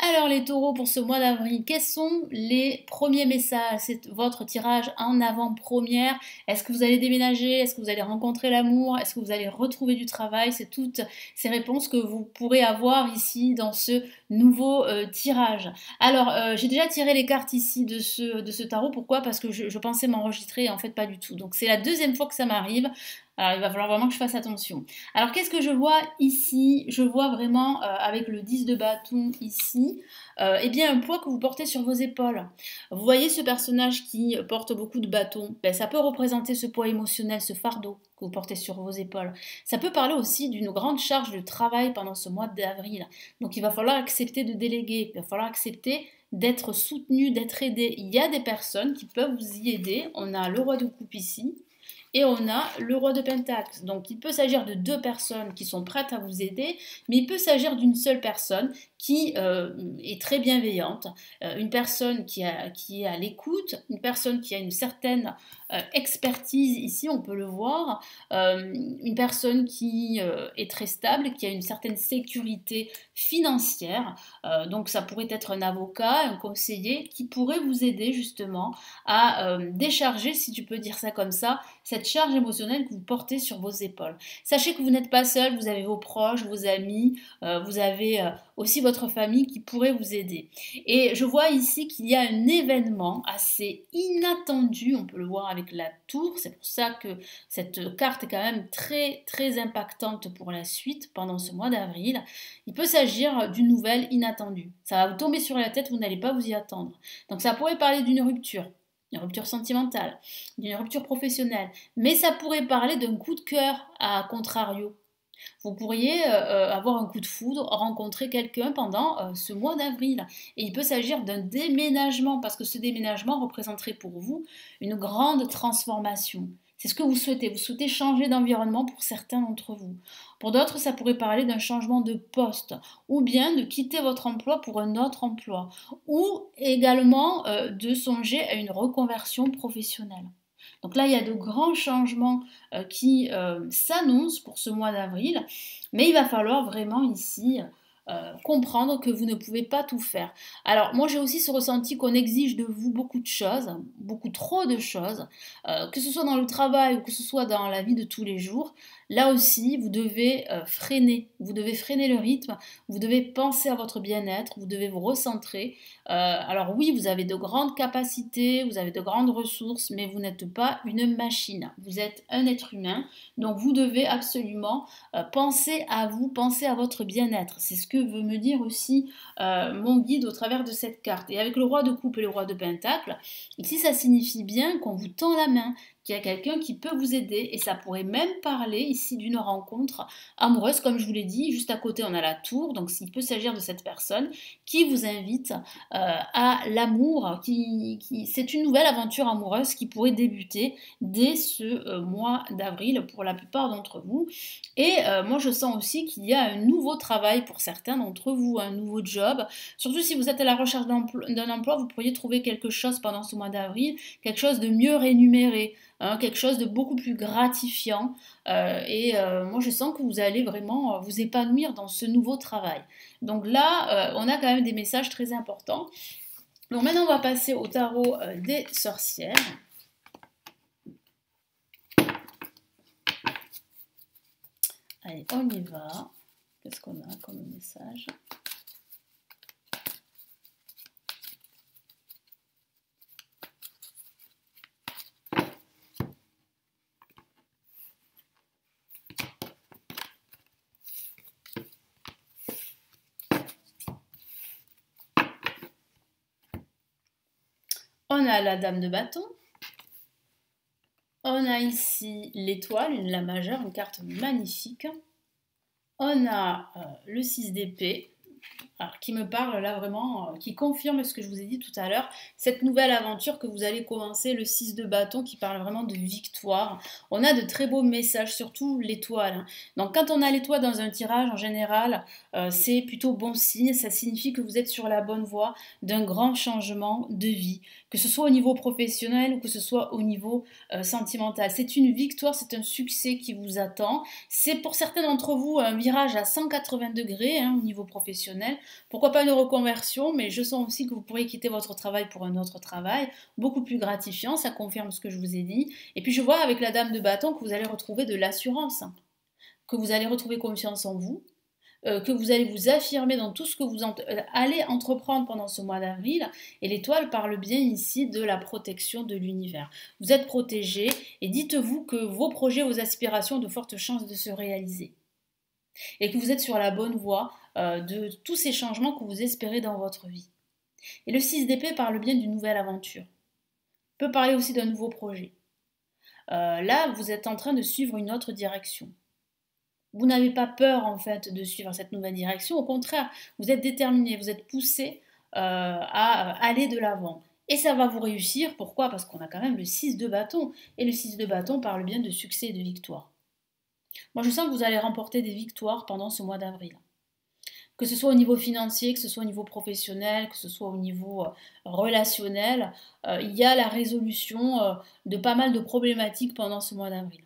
Alors les taureaux pour ce mois d'avril, quels sont les premiers messages? C'est votre tirage en avant-première. Est-ce que vous allez déménager? Est-ce que vous allez rencontrer l'amour? Est-ce que vous allez retrouver du travail? C'est toutes ces réponses que vous pourrez avoir ici dans ce nouveau tirage. Alors j'ai déjà tiré les cartes ici de ce tarot. Pourquoi? Parce que je pensais m'enregistrer et en fait pas du tout. Donc c'est la deuxième fois que ça m'arrive. Alors il va falloir vraiment que je fasse attention. Alors qu'est-ce que je vois ici? Je vois vraiment avec le 10 de bâton ici, eh bien un poids que vous portez sur vos épaules. Vous voyez ce personnage qui porte beaucoup de bâtons, ben, ça peut représenter ce poids émotionnel, ce fardeau que vous portez sur vos épaules. Ça peut parler aussi d'une grande charge de travail pendant ce mois d'avril. Donc il va falloir accepter de déléguer, il va falloir accepter d'être soutenu, d'être aidé. Il y a des personnes qui peuvent vous y aider. On a le roi de coupe ici. Et on a le roi de Pentacle. Donc il peut s'agir de deux personnes qui sont prêtes à vous aider, mais il peut s'agir d'une seule personne qui est très bienveillante, une personne qui est à l'écoute, une personne qui a une certaine expertise, ici on peut le voir, une personne qui est très stable, qui a une certaine sécurité financière, donc ça pourrait être un avocat, un conseiller qui pourrait vous aider justement à décharger, si tu peux dire ça comme ça, cette charge émotionnelle que vous portez sur vos épaules. Sachez que vous n'êtes pas seul, vous avez vos proches, vos amis, vous avez aussi votre famille qui pourrait vous aider. Et je vois ici qu'il y a un événement assez inattendu, on peut le voir avec la tour, c'est pour ça que cette carte est quand même très très impactante pour la suite pendant ce mois d'avril. Il peut s'agir d'une nouvelle inattendue. Ça va vous tomber sur la tête, vous n'allez pas vous y attendre. Donc ça pourrait parler d'une rupture sentimentale, d'une rupture professionnelle, mais ça pourrait parler d'un coup de cœur à contrario. Vous pourriez avoir un coup de foudre, rencontrer quelqu'un pendant ce mois d'avril. Et il peut s'agir d'un déménagement, parce que ce déménagement représenterait pour vous une grande transformation. C'est ce que vous souhaitez. Vous souhaitez changer d'environnement pour certains d'entre vous. Pour d'autres, ça pourrait parler d'un changement de poste, ou bien de quitter votre emploi pour un autre emploi, ou également de songer à une reconversion professionnelle. Donc là, il y a de grands changements qui s'annoncent pour ce mois d'avril, mais il va falloir vraiment ici comprendre que vous ne pouvez pas tout faire. Alors moi j'ai aussi ce ressenti qu'on exige de vous beaucoup de choses, beaucoup trop de choses, que ce soit dans le travail ou que ce soit dans la vie de tous les jours. Là aussi, vous devez freiner le rythme, vous devez penser à votre bien-être, vous devez vous recentrer. Alors oui, vous avez de grandes capacités, vous avez de grandes ressources, mais vous n'êtes pas une machine. Vous êtes un être humain, donc vous devez absolument penser à vous, penser à votre bien-être. C'est ce que veut me dire aussi mon guide au travers de cette carte. Et avec le roi de coupe et le roi de pentacle, ici ça signifie bien qu'on vous tend la main, qu'il y a quelqu'un qui peut vous aider, et ça pourrait même parler ici d'une rencontre amoureuse, comme je vous l'ai dit. Juste à côté on a la tour, donc il peut s'agir de cette personne qui vous invite à l'amour, c'est une nouvelle aventure amoureuse qui pourrait débuter dès ce mois d'avril pour la plupart d'entre vous. Et moi je sens aussi qu'il y a un nouveau travail pour certains d'entre vous, un nouveau job. Surtout si vous êtes à la recherche d'un emploi, vous pourriez trouver quelque chose pendant ce mois d'avril, quelque chose de mieux rémunéré, hein, quelque chose de beaucoup plus gratifiant. Moi je sens que vous allez vraiment vous épanouir dans ce nouveau travail. Donc là, on a quand même des messages très importants. Donc maintenant on va passer au tarot des sorcières. Allez, on y va. Qu'est-ce qu'on a comme message? On a la dame de bâton. On a ici l'étoile, une la majeure, une carte magnifique. On a le 6 d'épée, qui me parle là vraiment, qui confirme ce que je vous ai dit tout à l'heure, cette nouvelle aventure que vous allez commencer, le 6 de bâton qui parle vraiment de victoire. On a de très beaux messages, surtout l'étoile. Donc quand on a l'étoile dans un tirage, en général, c'est plutôt bon signe, ça signifie que vous êtes sur la bonne voie d'un grand changement de vie, que ce soit au niveau professionnel ou que ce soit au niveau sentimental. C'est une victoire, c'est un succès qui vous attend. C'est pour certains d'entre vous un virage à 180 degrés au niveau professionnel. Pourquoi pas une reconversion, mais je sens aussi que vous pourriez quitter votre travail pour un autre travail, beaucoup plus gratifiant, ça confirme ce que je vous ai dit. Et puis je vois avec la dame de bâton que vous allez retrouver de l'assurance, que vous allez retrouver confiance en vous, que vous allez vous affirmer dans tout ce que vous allez entreprendre pendant ce mois d'avril. Et l'étoile parle bien ici de la protection de l'univers. Vous êtes protégé et dites-vous que vos projets, vos aspirations ont de fortes chances de se réaliser. Et que vous êtes sur la bonne voie de tous ces changements que vous espérez dans votre vie. Et le 6 d'épée parle bien d'une nouvelle aventure. Peut parler aussi d'un nouveau projet. Là, vous êtes en train de suivre une autre direction. Vous n'avez pas peur en fait de suivre cette nouvelle direction, au contraire, vous êtes déterminé, vous êtes poussé à aller de l'avant. Et ça va vous réussir, pourquoi? Parce qu'on a quand même le 6 de bâton, et le 6 de bâton parle bien de succès et de victoire. Moi je sens que vous allez remporter des victoires pendant ce mois d'avril. Que ce soit au niveau financier, que ce soit au niveau professionnel, que ce soit au niveau relationnel, il y a la résolution de pas mal de problématiques pendant ce mois d'avril.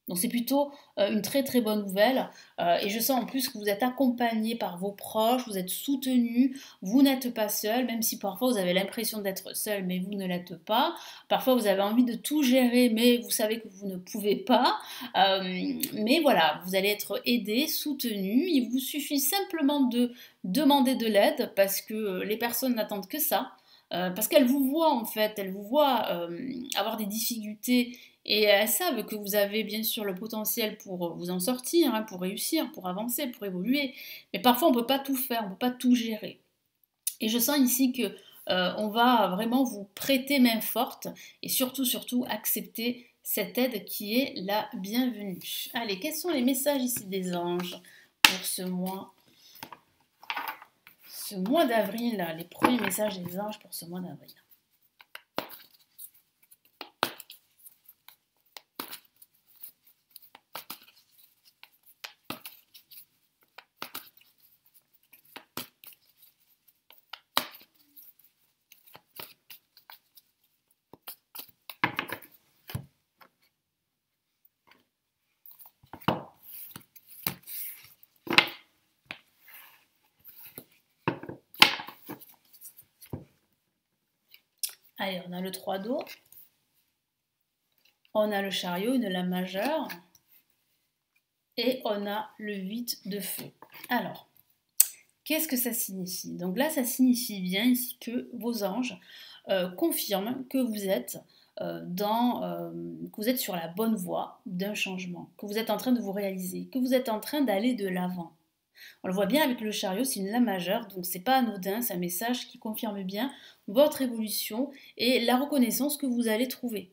Donc c'est plutôt une très très bonne nouvelle et je sens en plus que vous êtes accompagné par vos proches, vous êtes soutenu, vous n'êtes pas seul, même si parfois vous avez l'impression d'être seul mais vous ne l'êtes pas. Parfois vous avez envie de tout gérer mais vous savez que vous ne pouvez pas. Mais voilà, vous allez être aidé, soutenu. Il vous suffit simplement de demander de l'aide parce que les personnes n'attendent que ça. Parce qu'elles vous voient en fait, elles vous voient avoir des difficultés et elles savent que vous avez bien sûr le potentiel pour vous en sortir, hein, pour réussir, pour avancer, pour évoluer. Mais parfois on ne peut pas tout faire, on ne peut pas tout gérer. Et je sens ici que on va vraiment vous prêter main forte et surtout, surtout accepter cette aide qui est la bienvenue. Allez, quels sont les messages ici des anges pour ce mois d'avril, les premiers messages des anges pour ce mois d'avril? Allez, on a le 3 d'eau, on a le chariot, une lame majeure, et on a le 8 de feu. Alors, qu'est-ce que ça signifie? Donc là, ça signifie bien ici que vos anges confirment que vous êtes que vous êtes sur la bonne voie d'un changement, que vous êtes en train de vous réaliser, que vous êtes en train d'aller de l'avant. On le voit bien avec le chariot, c'est une lame majeure, donc c'est pas anodin, c'est un message qui confirme bien votre évolution et la reconnaissance que vous allez trouver.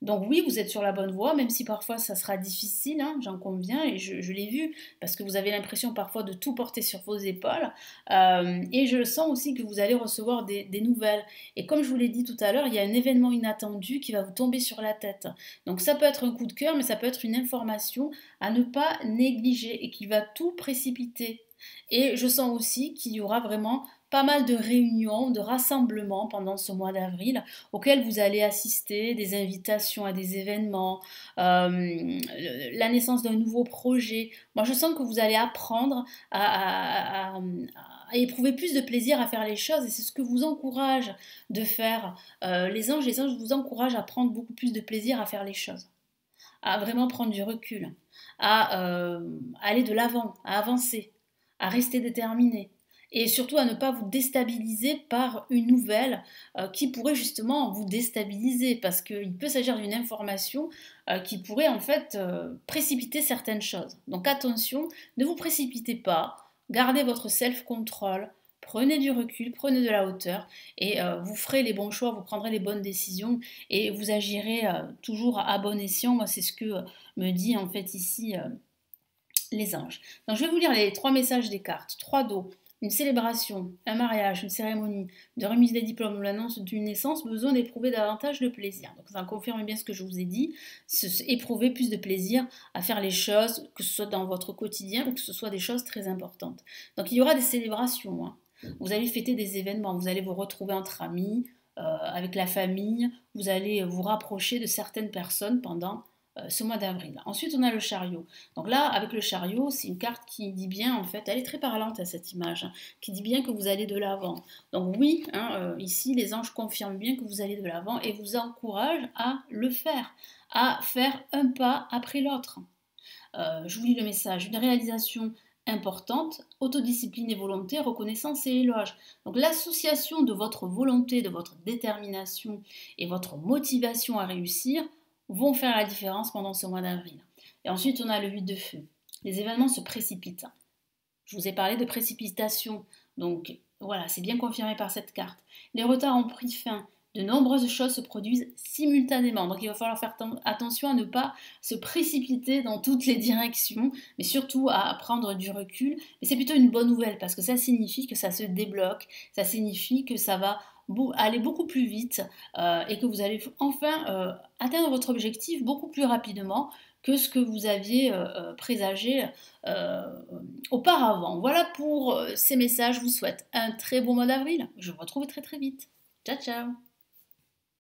Donc oui, vous êtes sur la bonne voie, même si parfois ça sera difficile, hein, j'en conviens, et je l'ai vu, parce que vous avez l'impression parfois de tout porter sur vos épaules, et je sens aussi que vous allez recevoir des nouvelles. Et comme je vous l'ai dit tout à l'heure, il y a un événement inattendu qui va vous tomber sur la tête. Donc ça peut être un coup de cœur, mais ça peut être une information à ne pas négliger et qui va tout précipiter. Et je sens aussi qu'il y aura vraiment pas mal de réunions, de rassemblements pendant ce mois d'avril auxquels vous allez assister, des invitations à des événements, la naissance d'un nouveau projet. Moi, je sens que vous allez apprendre à éprouver plus de plaisir à faire les choses et c'est ce que vous encourage de faire. Les anges vous encouragent à prendre beaucoup plus de plaisir à faire les choses, à vraiment prendre du recul, à aller de l'avant, à avancer, à rester déterminé et surtout à ne pas vous déstabiliser par une nouvelle qui pourrait justement vous déstabiliser parce qu'il peut s'agir d'une information qui pourrait en fait précipiter certaines choses. Donc attention, ne vous précipitez pas, gardez votre self-control, prenez du recul, prenez de la hauteur et vous ferez les bons choix, vous prendrez les bonnes décisions et vous agirez toujours à bon escient. Moi, c'est ce que me dit en fait ici les anges. Donc je vais vous lire les 3 messages des cartes. 3 d'eau, une célébration, un mariage, une cérémonie de remise des diplômes ou l'annonce d'une naissance, besoin d'éprouver davantage de plaisir. Donc ça confirme bien ce que je vous ai dit, éprouver plus de plaisir à faire les choses, que ce soit dans votre quotidien ou que ce soit des choses très importantes. Donc il y aura des célébrations, hein. Vous allez fêter des événements, vous allez vous retrouver entre amis, avec la famille, vous allez vous rapprocher de certaines personnes pendant ce mois d'avril. Ensuite, on a le chariot. Donc là, avec le chariot, c'est une carte qui dit bien, en fait, elle est très parlante à cette image, hein, qui dit bien que vous allez de l'avant. Donc oui, hein, ici, les anges confirment bien que vous allez de l'avant et vous encouragent à le faire, à faire un pas après l'autre. Je vous lis le message. Une réalisation importante, autodiscipline et volonté, reconnaissance et éloge. Donc l'association de votre volonté, de votre détermination et votre motivation à réussir vont faire la différence pendant ce mois d'avril. Et ensuite, on a le 8 de feu. Les événements se précipitent. Je vous ai parlé de précipitation, donc voilà, c'est bien confirmé par cette carte. Les retards ont pris fin. De nombreuses choses se produisent simultanément, donc il va falloir faire attention à ne pas se précipiter dans toutes les directions, mais surtout à prendre du recul. Mais c'est plutôt une bonne nouvelle parce que ça signifie que ça se débloque, ça signifie que ça va aller beaucoup plus vite et que vous allez enfin atteindre votre objectif beaucoup plus rapidement que ce que vous aviez présagé euh, auparavant. Voilà pour ces messages. Je vous souhaite un très bon mois d'avril. Je vous retrouve très très vite. Ciao ciao.